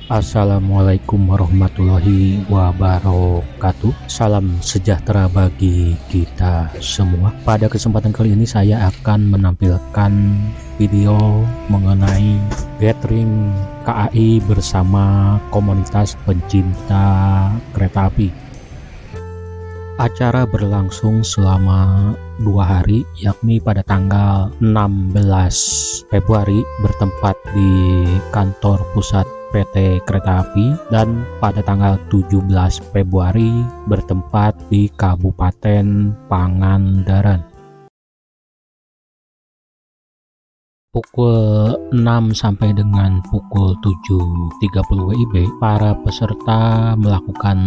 Assalamualaikum warahmatullahi wabarakatuh. Salam sejahtera bagi kita semua. Pada kesempatan kali ini saya akan menampilkan video mengenai gathering KAI bersama komunitas pencinta kereta api. Acara berlangsung selama 2 hari, yakni pada tanggal 16 Februari bertempat di kantor pusat PT Kereta Api, dan pada tanggal 17 Februari bertempat di Kabupaten Pangandaran. Pukul 6 sampai dengan pukul 7.30 WIB, para peserta melakukan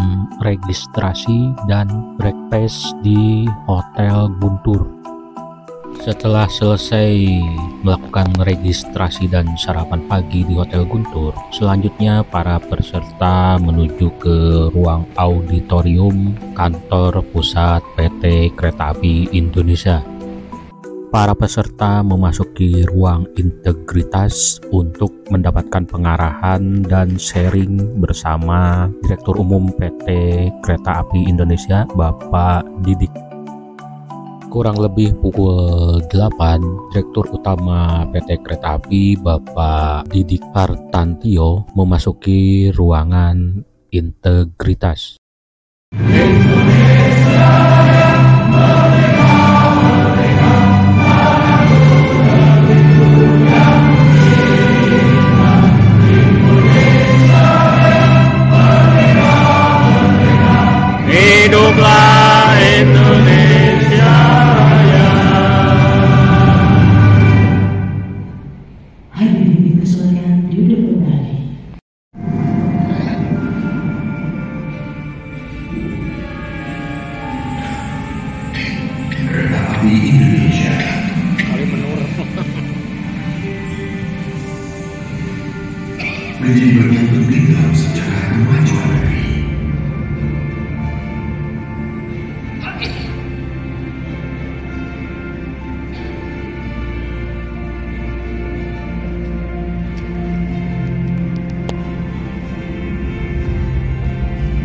registrasi dan breakfast di Hotel Guntur. Setelah selesai melakukan registrasi dan sarapan pagi di Hotel Guntur, selanjutnya para peserta menuju ke ruang auditorium kantor pusat PT Kereta Api Indonesia. Para peserta memasuki ruang integritas untuk mendapatkan pengarahan dan sharing bersama Direktur Umum PT Kereta Api Indonesia, Bapak Didik. Kurang lebih pukul 8, Direktur Utama PT Kereta Api, Bapak Didik Hartantio, memasuki ruangan integritas. Hiduplah Indonesia Raya. Hadirin dipersilakan duduk kembali. Kereta Api Indonesia menjadi bagian penting dalam sejarah kemajuan negeri.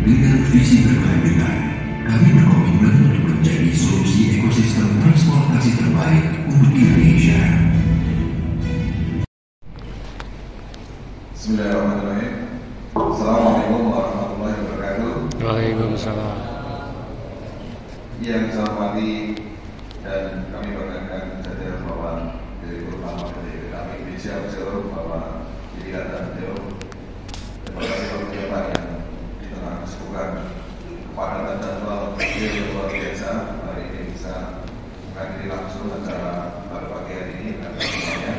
Dengan visi berkelanjutan, kami berkomitmen untuk menjadi solusi ekosistem transportasi terbaik untuk Indonesia. Bismillahirrahmanirrahim. Assalamualaikum warahmatullahi wabarakatuh. Waalaikumsalam. Yang saya hormati dan kami banggakan jajaran Bapak Direktur Utama PT Kereta Api Indonesia, Bapak Didik Hartantio. Terima kasih Bapak yang di tengah kesibukan kepadatan jadwal yang luar biasa, hari ini bisa menghadiri langsung acara pada pagi hari ini dengan semuanya.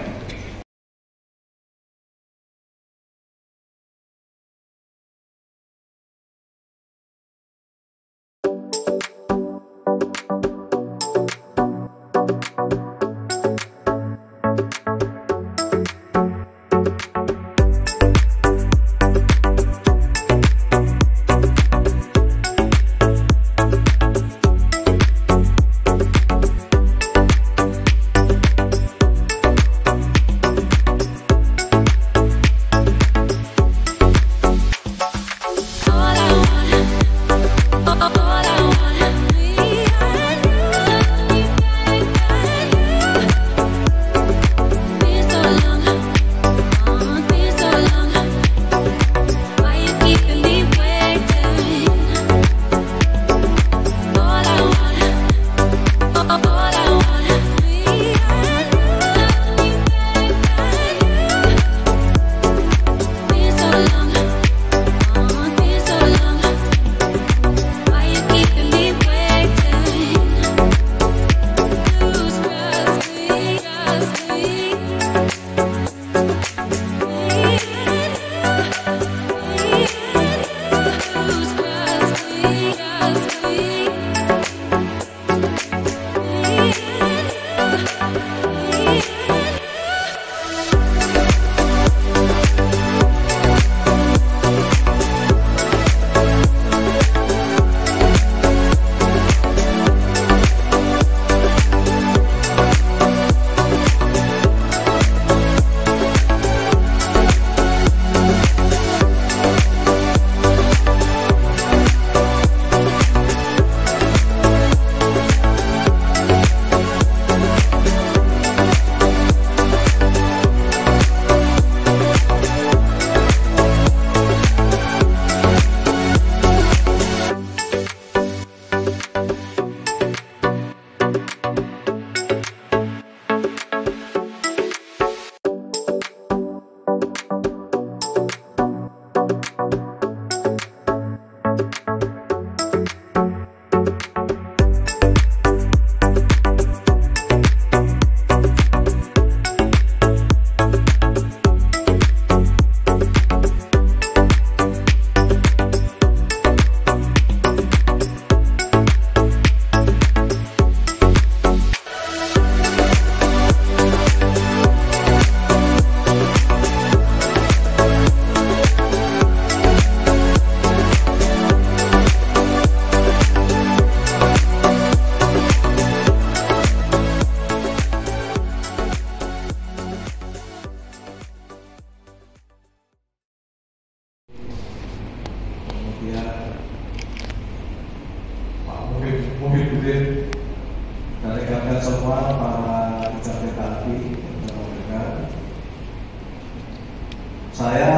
Saya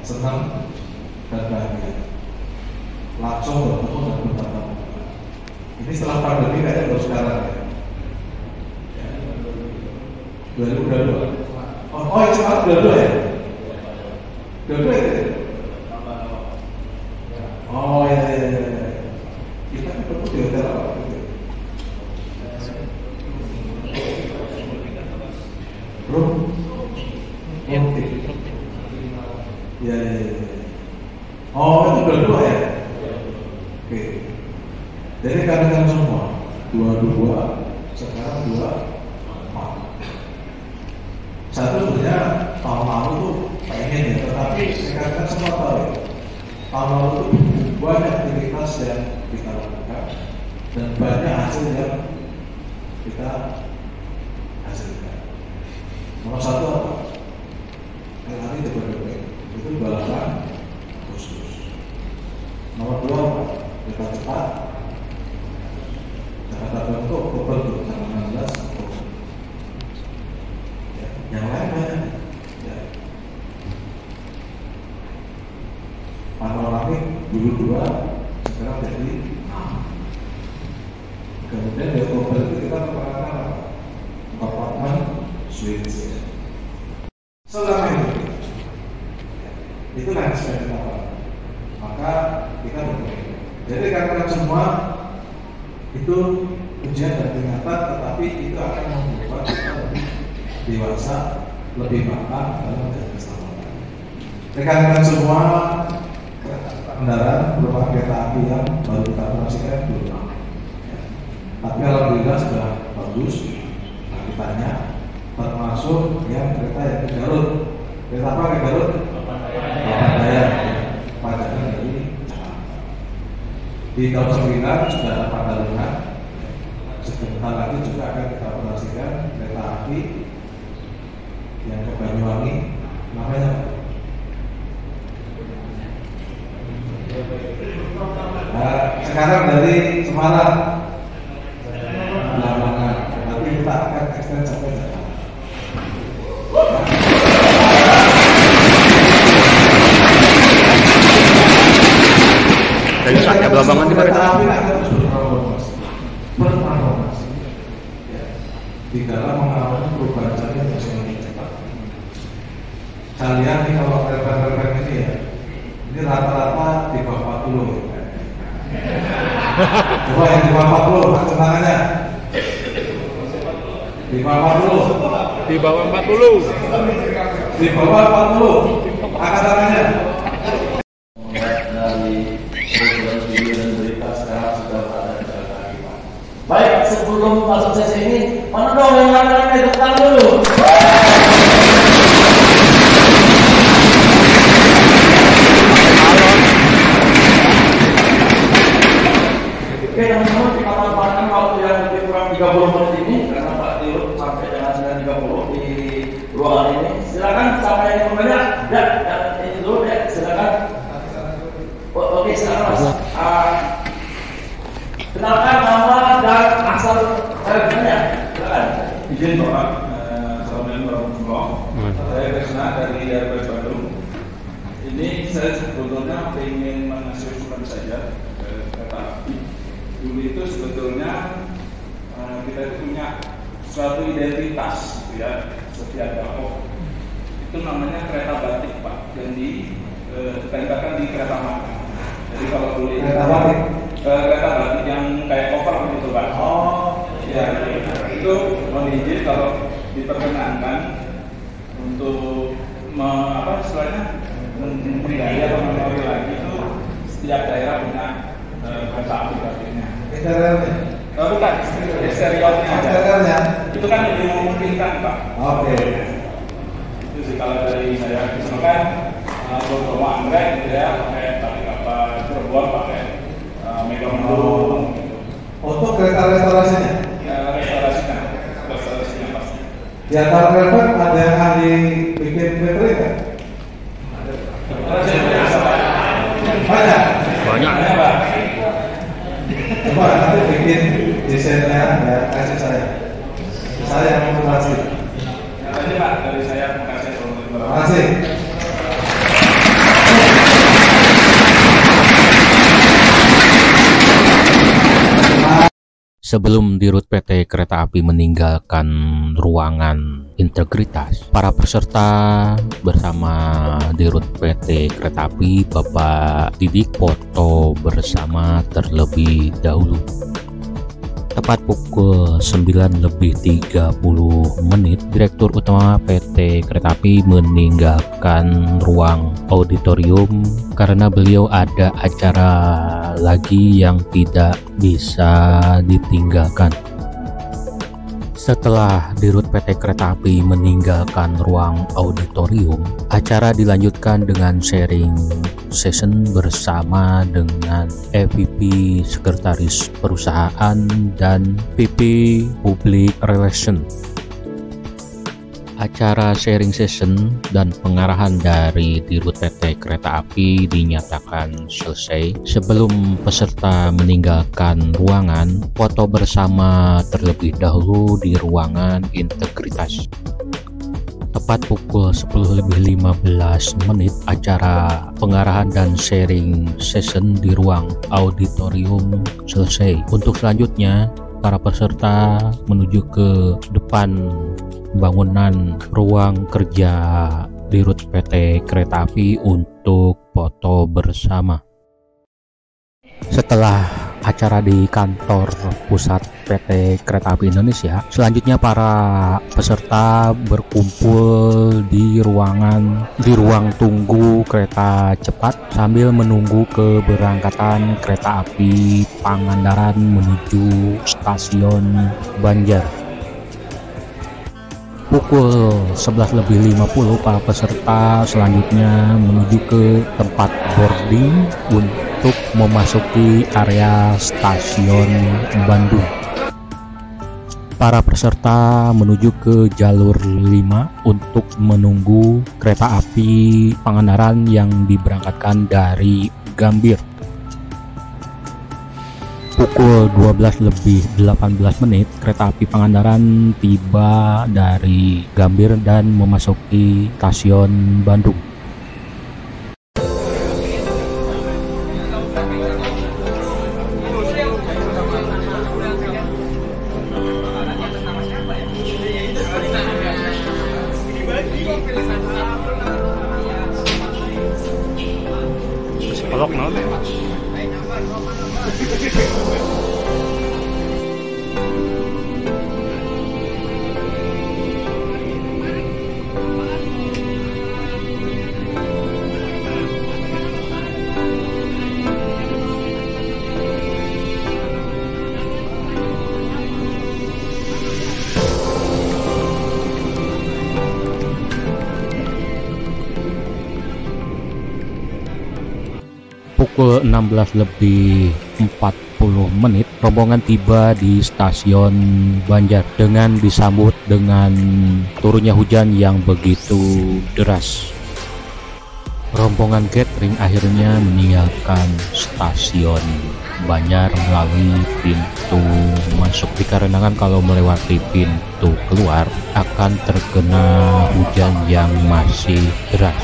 senang dan bahagia langsung bertemu dan bertatap muka. Ini setelah pandemi kayaknya baru sekarang ya. 2022. Oh itu sekarang 22 ya? 22 ya? Oh iya. Kita ketemu di hotel apa? Room? Ya. Oh itu 22 ya? Oke. Jadi kalian semua 22 sekarang 24. Satu sebenarnya tahun lalu tuh pengen ya, tetapi sekarang semua tahu ya. Tahun lalu tuh banyak aktivitas yang kita lakukan dan banyak hasil yang kita hasilkan. Nomor satu apa? LRT Jabodebek itu balapan khusus. Nomor dua apa? Kereta cepat Jakarta Bandung Oktober tanggal 16 Oktober. Ya, yang lain banyak. Ya. Panoramik dulu 2, sekarang jadi 6. Kemudian di Oktober itu kita memperkenalkan apartemen suite. Selama itu nanti sudah kita lakukan. Maka kita berpikir. Jadi karena semua itu ujian dan peringatan, tetapi itu akan membuat kita lebih dewasa, lebih matang dalam menjaga keselamatan. Rekan-rekan semua kendaraan berupa kereta api yang baru kita operasikan belum. Tapi alhamdulillah sudah bagus. Nah, ditanya termasuk yang kereta yang ke Garut. Kereta apa ke Garut? Papadaya. Padangan dari Jakarta. Di tahun 9 sudah ada Pandalungan. Sebentar lagi juga akan kita operasikan kereta api yang ke Banyuwangi. Namanya nah, sekarang dari Semarang Lamongan, nanti kita akan extend sampai Jakarta. Dari saatnya Belambangan di kereta api akan terus bertransformasi di dalam mengalami perubahan jalan yang semakin cepat. Saya lihat nih kalau rekan-rekan ini ya, ini rata-rata di bawah 40 ya. Coba yang di bawah 40, angkat tangannya. Di bawah 40. Di bawah 40. Di bawah 40. Angkat tangannya. Dari program video dan berita sekarang sudah ada di dalam kita. Baik, sebelum masuk sesi ini, mana dong yang rame-rame tepuk tangan dulu. Oke teman-teman, kita manfaatkan waktu yang lebih kurang 30 menit ini karena Pak Dirut sampai dengan 9.30 di ruangan ini. Silakan sampai yang banyak. Ya, ini dulu ya, silakan. Oke, silakan Mas. Kenalkan nama dan asal karyanya. Silakan. Izin Bapak, Assalamualaikum warahmatullahi wabarakatuh. Saya Krisna dari RPS Bandung. Ini saya sebetulnya ingin mengajukan saja kereta api. Dulu itu sebetulnya kita itu punya suatu identitas, gitu ya, setiap Dapok. Itu namanya kereta batik Pak, yang ditempelkan di kereta makan. Jadi kalau dulu Kereta batik? Kereta batik yang kayak koper gitu Pak. Oh, ya itu mohon izin kalau diperkenankan untuk istilahnya menggali atau memori lagi itu setiap daerah punya kereta api batiknya. interiornya? Bukan, eksteriornya aja. Eksteriornya? Itu kan lebih memungkinkan Pak. Oke. Itu sih kalau dari saya misalkan beberapa anggrek gitu ya, pakai batik apa Cirebon pakai Mega Mendung. Untuk kereta restorasinya? Restorasinya pasti. Di antara kereta ada yang ahli bikin baterai kan? Banyak? banyak. Pak. Coba nanti bikin desainnya ya kasih saya. Saya yang motivasi. Terima kasih Pak dari saya. Terima kasih. Terima kasih. Sebelum Dirut PT Kereta Api meninggalkan ruangan integritas, para peserta bersama Dirut PT Kereta Api Bapak Didik foto bersama terlebih dahulu. Tepat pukul 9:30 Direktur Utama PT Kereta Api meninggalkan ruang auditorium karena beliau ada acara lagi yang tidak bisa ditinggalkan. Setelah Dirut PT Kereta Api meninggalkan ruang auditorium, acara dilanjutkan dengan sharing session bersama dengan EVP Sekretaris Perusahaan dan VP Public Relations. Acara sharing session dan pengarahan dari Dirut PT Kereta Api dinyatakan selesai. Sebelum peserta meninggalkan ruangan, foto bersama terlebih dahulu di ruangan integritas. Tepat pukul 10:15 acara pengarahan dan sharing session di ruang auditorium selesai. Untuk selanjutnya, para peserta menuju ke depan bangunan ruang kerja Dirut PT Kereta Api untuk foto bersama. Setelah acara di kantor pusat PT Kereta Api Indonesia, selanjutnya para peserta berkumpul di ruang tunggu kereta cepat sambil menunggu keberangkatan kereta api Pangandaran menuju stasiun Banjar. Pukul 11:50 para peserta selanjutnya menuju ke tempat boarding untuk memasuki area stasiun Bandung. Para peserta menuju ke jalur 5 untuk menunggu kereta api Pangandaran yang diberangkatkan dari Gambir. Pukul 12:18 kereta api Pangandaran tiba dari Gambir dan memasuki stasiun Bandung. Psikolog no? Pukul 16:40 rombongan tiba di stasiun Banjar dengan disambut dengan turunnya hujan yang begitu deras. Rombongan catering akhirnya meninggalkan stasiun Banjar melalui pintu masuk, dikarenakan kalau melewati pintu keluar akan terkena hujan yang masih deras.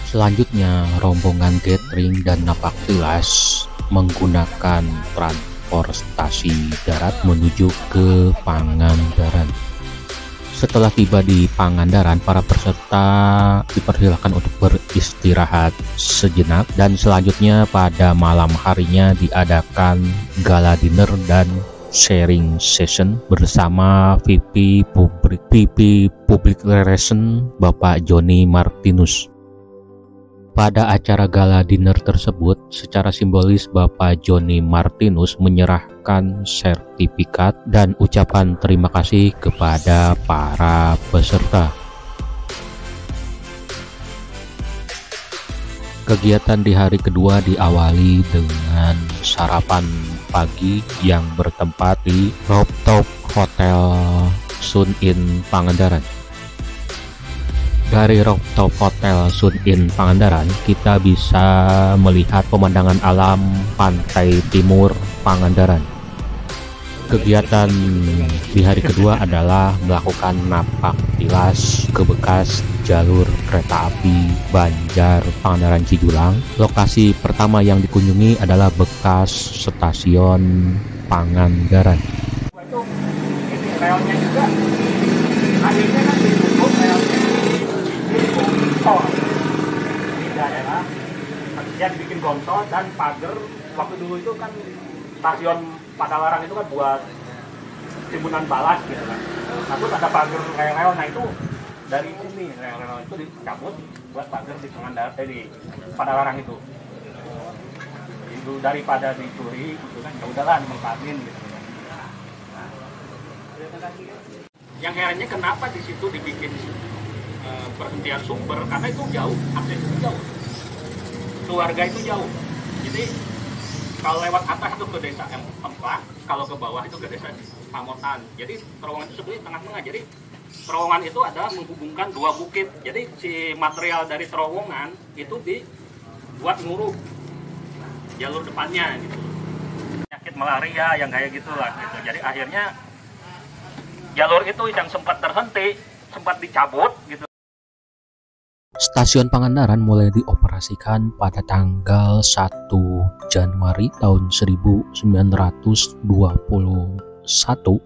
Selanjutnya, rombongan catering dan napak tilas menggunakan transportasi darat menuju ke Pangandaran. Setelah tiba di Pangandaran, para peserta dipersilakan untuk beristirahat sejenak dan selanjutnya pada malam harinya diadakan gala dinner dan sharing session bersama VP Public Relations Bapak Joni Martinus. Pada acara gala dinner tersebut, secara simbolis Bapak Joni Martinus menyerahkan sertifikat dan ucapan terima kasih kepada para peserta. Kegiatan di hari kedua diawali dengan sarapan pagi yang bertempat di rooftop Hotel Sun Inn Pangandaran. Dari rooftop Hotel Sun Inn Pangandaran, kita bisa melihat pemandangan alam pantai timur Pangandaran. Kegiatan di hari kedua adalah melakukan napak tilas ke bekas jalur kereta api Banjar Pangandaran Cijulang. Lokasi pertama yang dikunjungi adalah bekas stasiun Pangandaran. Itu ini relnya juga akhirnya kan ditutup relnya di tol di daerah yang dibikin gontor dan pagar. Waktu dulu itu kan stasiun Padalarang itu kan buat timbunan balas gitu kan. Nah, terus ada pagar rel-rel, nah itu dari sini rel-rel itu dicabut buat pagar di di Padalarang itu. Itu daripada dicuri gitu kan, ya udahlah mengkamin gitu kan. Yang herannya kenapa di situ dibikin perhentian sumber, karena itu jauh, akses itu jauh, keluarga itu jauh. Jadi kalau lewat atas itu ke desa Empang, kalau ke bawah itu ke desa Pamotan. Jadi terowongan itu sebenarnya tengah-tengah. Jadi terowongan itu ada menghubungkan dua bukit. Jadi si material dari terowongan itu dibuat nguruk jalur depannya gitu. Penyakit malaria yang kayak gitulah gitu. Jadi akhirnya jalur itu yang sempat terhenti, sempat dicabut gitu. Stasiun Pangandaran mulai dioperasikan pada tanggal 1 Januari tahun 1921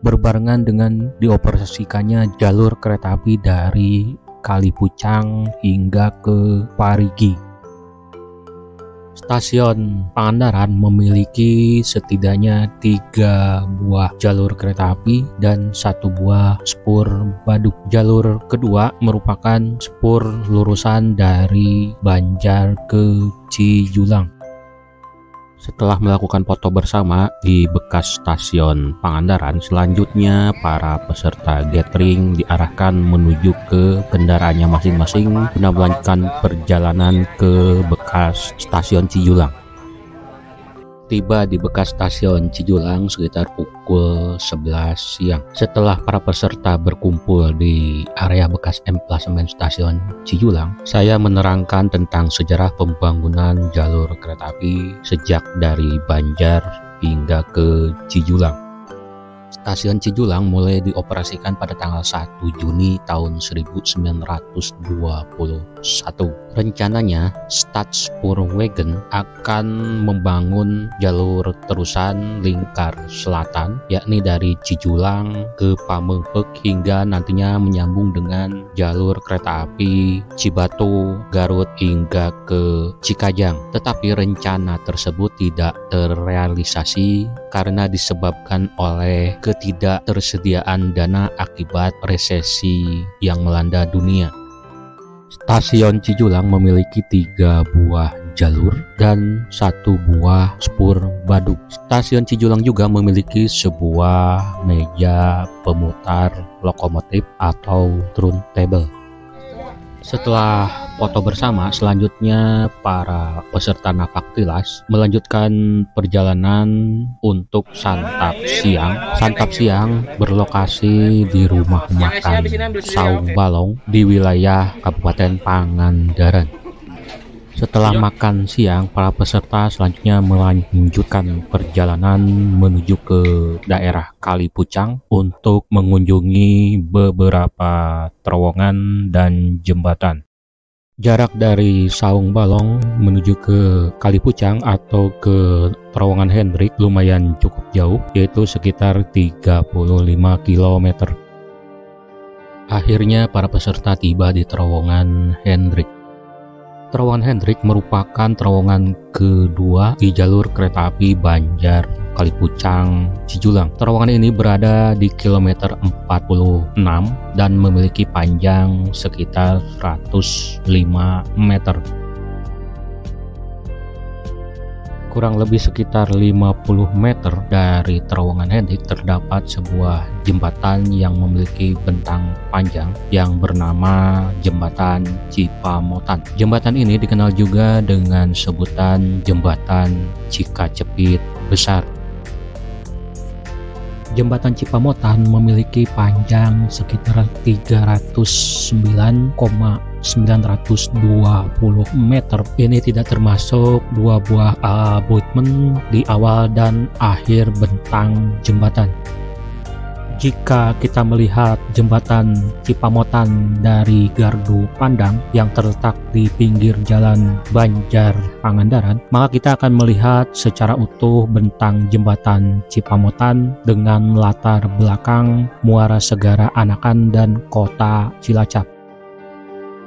berbarengan dengan dioperasikannya jalur kereta api dari Kalipucang hingga ke Parigi. Stasiun Pangandaran memiliki setidaknya 3 buah jalur kereta api dan 1 buah spur baduk. Jalur kedua merupakan spur lurusan dari Banjar ke Cijulang. Setelah melakukan foto bersama di bekas stasiun Pangandaran, selanjutnya para peserta gathering diarahkan menuju ke kendaraannya masing-masing guna melanjutkan perjalanan ke bekas stasiun Cijulang. Tiba di bekas stasiun Cijulang sekitar pukul 11 siang. Setelah para peserta berkumpul di area bekas emplasemen stasiun Cijulang, saya menerangkan tentang sejarah pembangunan jalur kereta api sejak dari Banjar hingga ke Cijulang. Stasiun Cijulang mulai dioperasikan pada tanggal 1 Juni tahun 1921. Rencananya, Stadspurwegen akan membangun jalur terusan lingkar selatan, yakni dari Cijulang ke Pamengpeuk hingga nantinya menyambung dengan jalur kereta api Cibatu, Garut hingga ke Cikajang. Tetapi rencana tersebut tidak terrealisasi karena disebabkan oleh ketidaktersediaan dana akibat resesi yang melanda dunia. Stasiun Cijulang memiliki 3 buah jalur dan 1 buah spur baduk. Stasiun Cijulang juga memiliki sebuah meja pemutar lokomotif atau turntable. Setelah foto bersama, selanjutnya para peserta napak tilas melanjutkan perjalanan untuk santap siang. Santap siang berlokasi di rumah makan Saung Balong di wilayah Kabupaten Pangandaran. Setelah makan siang, para peserta selanjutnya melanjutkan perjalanan menuju ke daerah Kalipucang untuk mengunjungi beberapa terowongan dan jembatan. Jarak dari Saung Balong menuju ke Kalipucang atau ke terowongan Hendrik lumayan cukup jauh, yaitu sekitar 35 km. Akhirnya para peserta tiba di terowongan Hendrik. Terowongan Hendrik merupakan terowongan kedua di jalur kereta api Banjar Kalipucang Cijulang. Terowongan ini berada di kilometer 46 dan memiliki panjang sekitar 105 meter. Kurang lebih sekitar 50 meter dari terowongan Hendrik terdapat sebuah jembatan yang memiliki bentang panjang yang bernama Jembatan Cipamotan. Jembatan ini dikenal juga dengan sebutan Jembatan Cikacepit Besar. Jembatan Cipamotan memiliki panjang sekitar 309,920 meter. Ini tidak termasuk 2 buah abutmen di awal dan akhir bentang jembatan. Jika kita melihat jembatan Cipamotan dari gardu pandang yang terletak di pinggir jalan Banjar Pangandaran, maka kita akan melihat secara utuh bentang jembatan Cipamotan dengan latar belakang Muara Segara Anakan dan Kota Cilacap.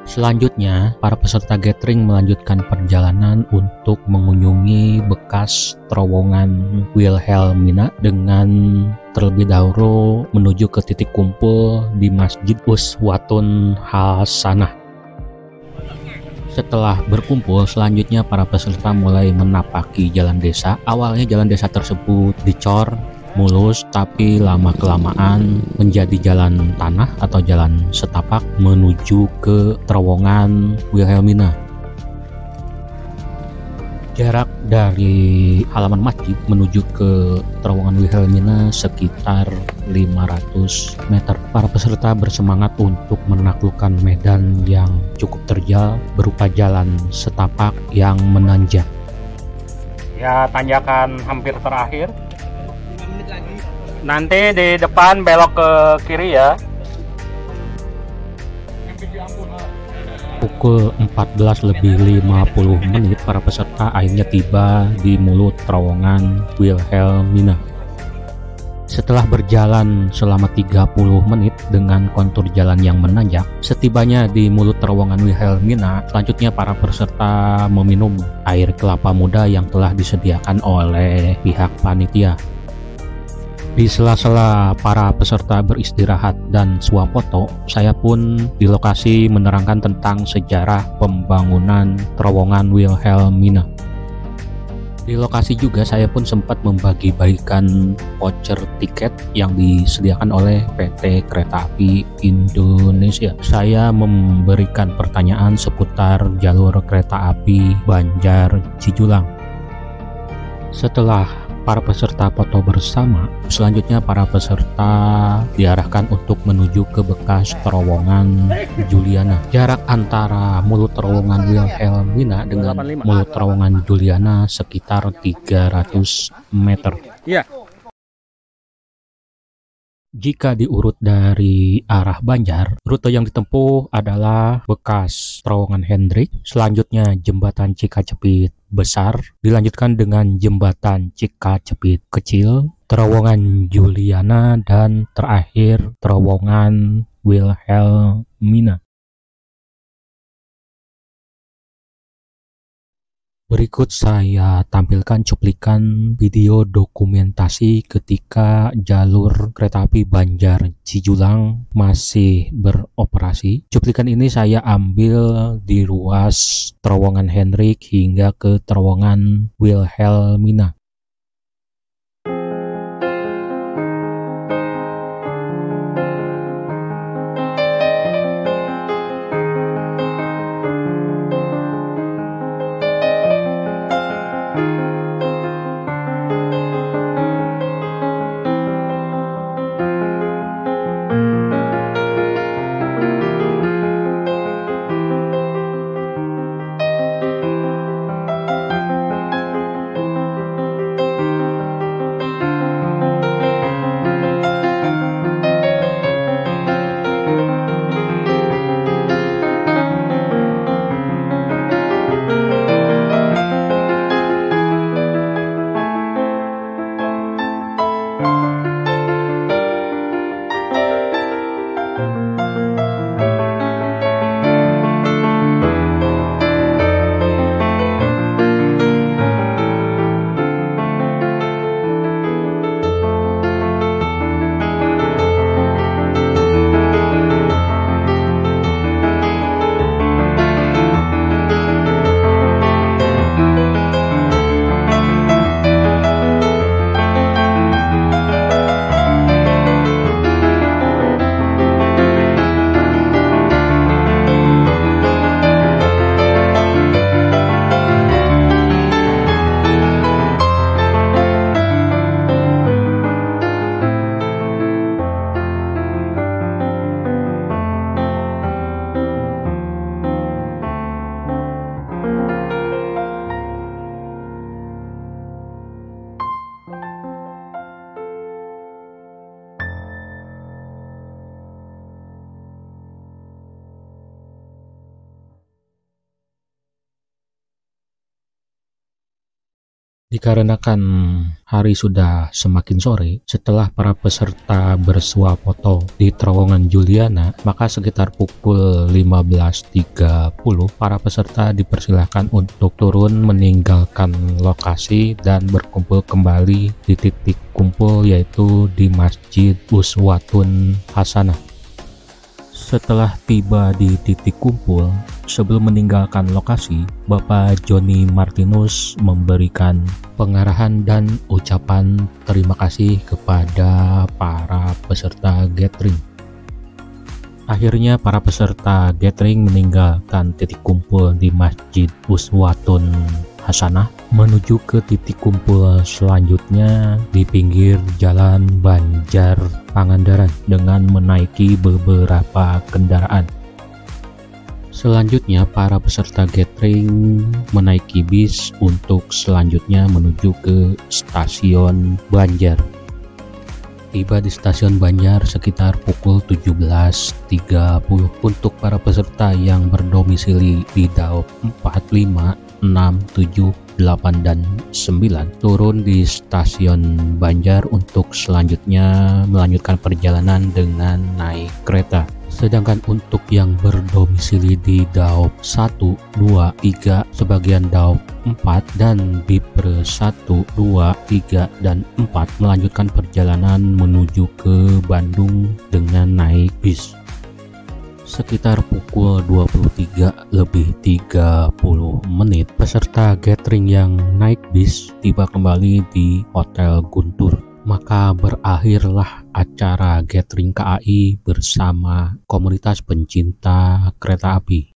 Selanjutnya, para peserta gathering melanjutkan perjalanan untuk mengunjungi bekas terowongan Wilhelmina dengan terlebih dahulu menuju ke titik kumpul di Masjid Uswatun Hasanah. Setelah berkumpul, selanjutnya para peserta mulai menapaki jalan desa. Awalnya jalan desa tersebut dicor mulus, tapi lama-kelamaan menjadi jalan tanah atau jalan setapak menuju ke terowongan Wilhelmina. Jarak dari halaman masjid menuju ke terowongan Wilhelmina sekitar 500 meter. Para peserta bersemangat untuk menaklukkan medan yang cukup terjal berupa jalan setapak yang menanjak. Ya, tanjakan hampir terakhir. Nanti di depan belok ke kiri ya. Pukul 14:50 para peserta akhirnya tiba di mulut terowongan Wilhelmina. Setelah berjalan selama 30 menit dengan kontur jalan yang menanjak, setibanya di mulut terowongan Wilhelmina, selanjutnya para peserta meminum air kelapa muda yang telah disediakan oleh pihak panitia. Di sela-sela para peserta beristirahat dan swafoto, saya pun di lokasi menerangkan tentang sejarah pembangunan terowongan Wilhelmina. Di lokasi juga saya pun sempat membagi-bagikan voucher tiket yang disediakan oleh PT Kereta Api Indonesia. Saya memberikan pertanyaan seputar jalur kereta api Banjar Cijulang. Setelah para peserta foto bersama, selanjutnya para peserta diarahkan untuk menuju ke bekas terowongan Juliana. Jarak antara mulut terowongan Wilhelmina dengan mulut terowongan Juliana sekitar 300 meter. Iya. Jika diurut dari arah Banjar, rute yang ditempuh adalah bekas terowongan Hendrik, selanjutnya jembatan Cikacepit besar, dilanjutkan dengan jembatan Cikacepit kecil, terowongan Juliana, dan terakhir terowongan Wilhelmina. Berikut saya tampilkan cuplikan video dokumentasi ketika jalur kereta api Banjar Cijulang masih beroperasi. Cuplikan ini saya ambil di ruas terowongan Hendrik hingga ke terowongan Wilhelmina. Dikarenakan hari sudah semakin sore, setelah para peserta bersuah foto di terowongan Juliana, maka sekitar pukul 15.30 para peserta dipersilahkan untuk turun meninggalkan lokasi dan berkumpul kembali di titik kumpul, yaitu di Masjid Uswatun Hasanah. Setelah tiba di titik kumpul, sebelum meninggalkan lokasi, Bapak Joni Martinus memberikan pengarahan dan ucapan terima kasih kepada para peserta gathering. Akhirnya para peserta gathering meninggalkan titik kumpul di Masjid Uswatun Hasanah menuju ke titik kumpul selanjutnya di pinggir Jalan Banjar Pangandaran dengan menaiki beberapa kendaraan. Selanjutnya para peserta gathering menaiki bis untuk selanjutnya menuju ke stasiun Banjar. Tiba di stasiun Banjar sekitar pukul 17.30. Untuk para peserta yang berdomisili di Daop 4, 5, 6, 7, 8, dan 9 turun di stasiun Banjar untuk selanjutnya melanjutkan perjalanan dengan naik kereta. Sedangkan untuk yang berdomisili di Daop 1, 2, 3, sebagian Daop 4 dan Bipre 1, 2, 3, dan 4 melanjutkan perjalanan menuju ke Bandung dengan naik bis. Sekitar pukul 23.30 peserta gathering yang naik bis tiba kembali di Hotel Guntur. Maka berakhirlah acara gathering KAI bersama komunitas pencinta kereta api.